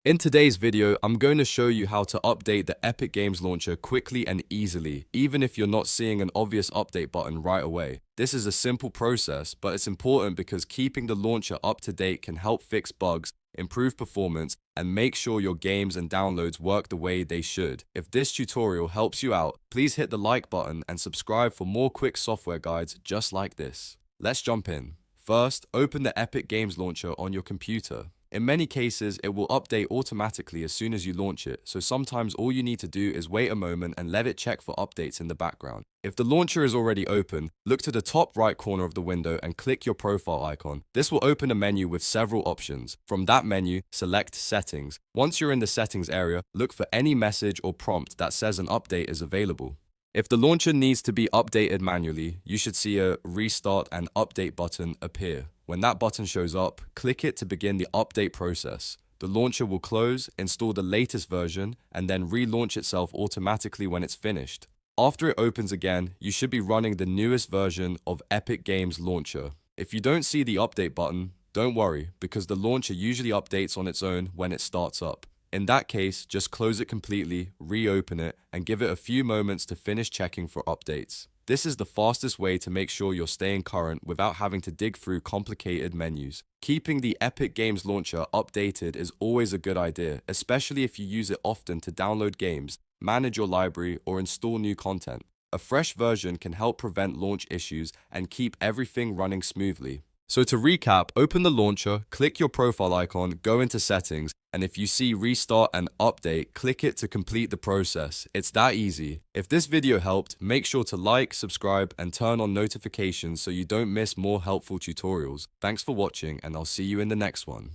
In today's video, I'm going to show you how to update the Epic Games Launcher quickly and easily, even if you're not seeing an obvious update button right away. This is a simple process, but it's important because keeping the launcher up to date can help fix bugs, improve performance, and make sure your games and downloads work the way they should. If this tutorial helps you out, please hit the like button and subscribe for more quick software guides just like this. Let's jump in. First, open the Epic Games Launcher on your computer. In many cases, it will update automatically as soon as you launch it, so sometimes all you need to do is wait a moment and let it check for updates in the background. If the launcher is already open, look to the top right corner of the window and click your profile icon. This will open a menu with several options. From that menu, select Settings. Once you're in the Settings area, look for any message or prompt that says an update is available. If the launcher needs to be updated manually, you should see a Restart and Update button appear. When that button shows up, click it to begin the update process. The launcher will close, install the latest version, and then relaunch itself automatically when it's finished. After it opens again, you should be running the newest version of Epic Games Launcher. If you don't see the update button, don't worry, because the launcher usually updates on its own when it starts up. In that case, just close it completely, reopen it, and give it a few moments to finish checking for updates. This is the fastest way to make sure you're staying current without having to dig through complicated menus. Keeping the Epic Games Launcher updated is always a good idea, especially if you use it often to download games, manage your library, or install new content. A fresh version can help prevent launch issues and keep everything running smoothly. So to recap, open the launcher, click your profile icon, go into settings, and if you see restart and update, click it to complete the process. It's that easy. If this video helped, make sure to like, subscribe, and turn on notifications so you don't miss more helpful tutorials. Thanks for watching, and I'll see you in the next one.